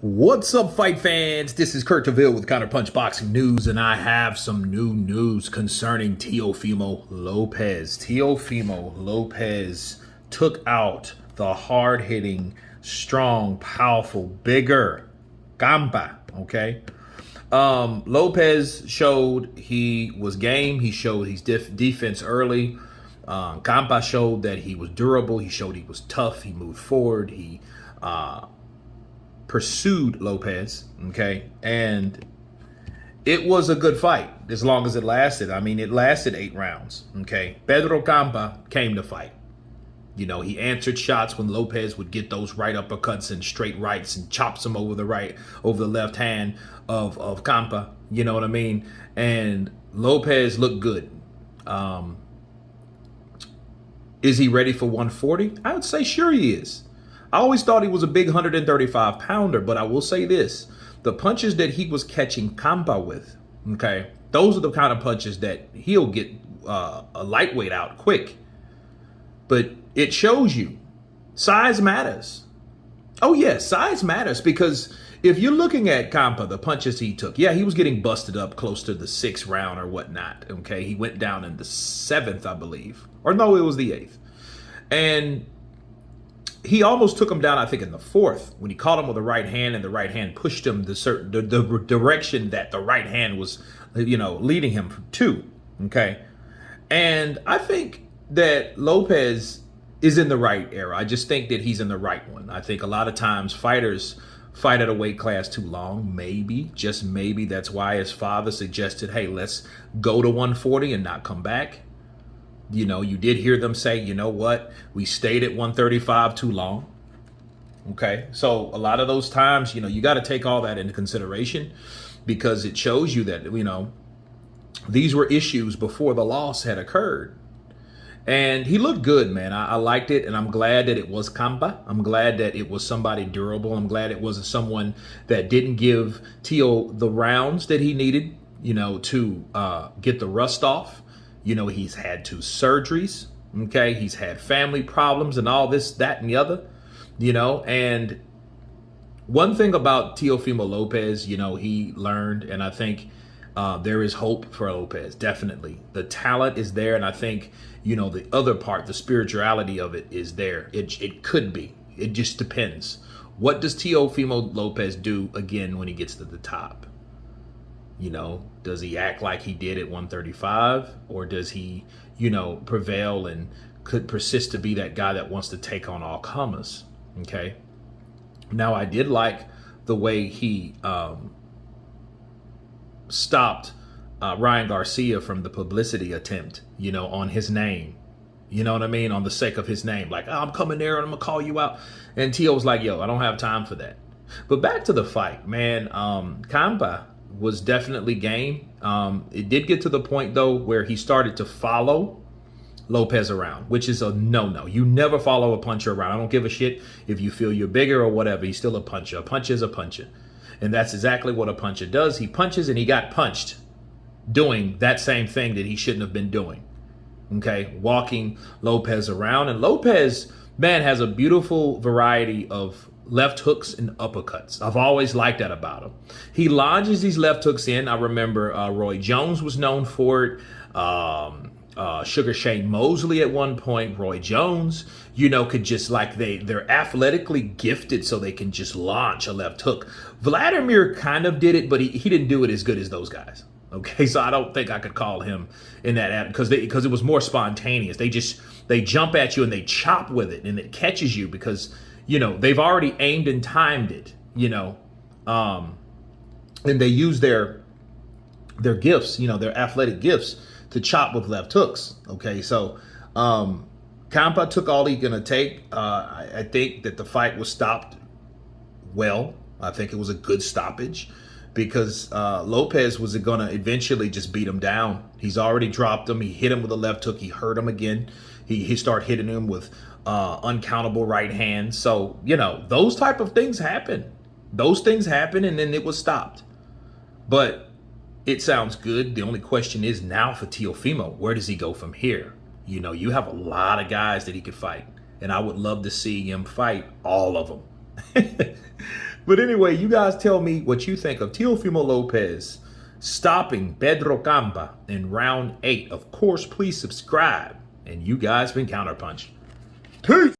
What's up, fight fans? This is Kurt Deville with Counterpunch Boxing News, and I have some new news concerning Teofimo Lopez. Teofimo Lopez took out the hard-hitting, strong, powerful, bigger Campa, okay? Lopez showed he was game. He showed his defense early. Campa showed that he was durable. He showed he was tough. He moved forward. He pursued Lopez, okay? And it was a good fight as long as it lasted. I mean, it lasted 8 rounds, okay? Pedro Campa came to fight. You know, he answered shots when Lopez would get those right uppercuts and straight rights and chops him over the left hand of Campa. You know what I mean? And Lopez looked good. Is he ready for 140? I would say sure he is. I always thought he was a big 135 pounder, but I will say this. The punches that he was catching Campa with, okay, those are the kind of punches that he'll get a lightweight out quick. But it shows you size matters. Oh, yeah, size matters, because if you're looking at Campa, the punches he took, yeah, he was getting busted up close to the 6th round or whatnot, okay? He went down in the 7th, I believe. Or no, it was the 8th. And he almost took him down, I think, in the 4th when he caught him with the right hand, and the right hand pushed him the direction that the right hand was, you know, leading him to. Okay, and I think that Lopez is in the right era. I just think that he's in the right one. I think a lot of times fighters fight at a weight class too long. Maybe, just maybe, that's why his father suggested, hey, let's go to 140 and not come back. You know, you did hear them say, you know what, we stayed at 135 too long. Okay, so a lot of those times, you know, you got to take all that into consideration, because it shows you that, you know, these were issues before the loss had occurred. And he looked good, man. I liked it, and I'm glad that it was Campa. I'm glad that it was somebody durable. I'm glad it wasn't someone that didn't give Teo the rounds that he needed, you know, to get the rust off. You know, he's had 2 surgeries, okay? He's had family problems and all this, that, and the other, you know? And one thing about Teofimo Lopez, you know, he learned, and I think there is hope for Lopez, definitely. The talent is there, and I think, you know, the other part, the spirituality of it is there. It could be. It just depends. What does Teofimo Lopez do, again, when he gets to the top? You know, does he act like he did at 135, or does he, you know, prevail and could persist to be that guy that wants to take on all comers? Okay. Now, I did like the way he stopped Ryan Garcia from the publicity attempt, you know, on his name. You know what I mean? On the sake of his name. Like, oh, I'm coming there and I'm going to call you out. And Teo was like, yo, I don't have time for that. But back to the fight, man. Campa was definitely game. It did get to the point, though, where he started to follow Lopez around, which is a no-no. You never follow a puncher around. I don't give a shit if you feel you're bigger or whatever. He's still a puncher. A puncher is a puncher. And that's exactly what a puncher does. He punches, and he got punched doing that same thing that he shouldn't have been doing. Okay, walking Lopez around. And Lopez, man, has a beautiful variety of left hooks and uppercuts. I've always liked that about him. He lodges these left hooks in. I remember Roy Jones was known for it. Sugar Shane Mosley at one point. Roy Jones, you know, could just, like, they're athletically gifted, so they can just launch a left hook. Vladimir kind of did it, but he didn't do it as good as those guys. Okay, so I don't think I could call him in that, because it was more spontaneous. They jump at you and they chop with it, and it catches you because, you know, they've already aimed and timed it, you know, and they use their gifts, you know, their athletic gifts to chop with left hooks. Okay, so Campa took all he's gonna take. I think that the fight was stopped well. I think it was a good stoppage, because Lopez was gonna eventually just beat him down. He's already dropped him. He hit him with a left hook. He hurt him again. He started hitting him with uncountable right hands. So, you know, those type of things happen. Those things happen, and then it was stopped. But it sounds good. The only question is now for Teofimo, where does he go from here? You know, you have a lot of guys that he could fight, and I would love to see him fight all of them. But anyway, you guys tell me what you think of Teofimo Lopez stopping Pedro Campa in round 8. Of course, please subscribe. And you guys been Counterpunched. Peace.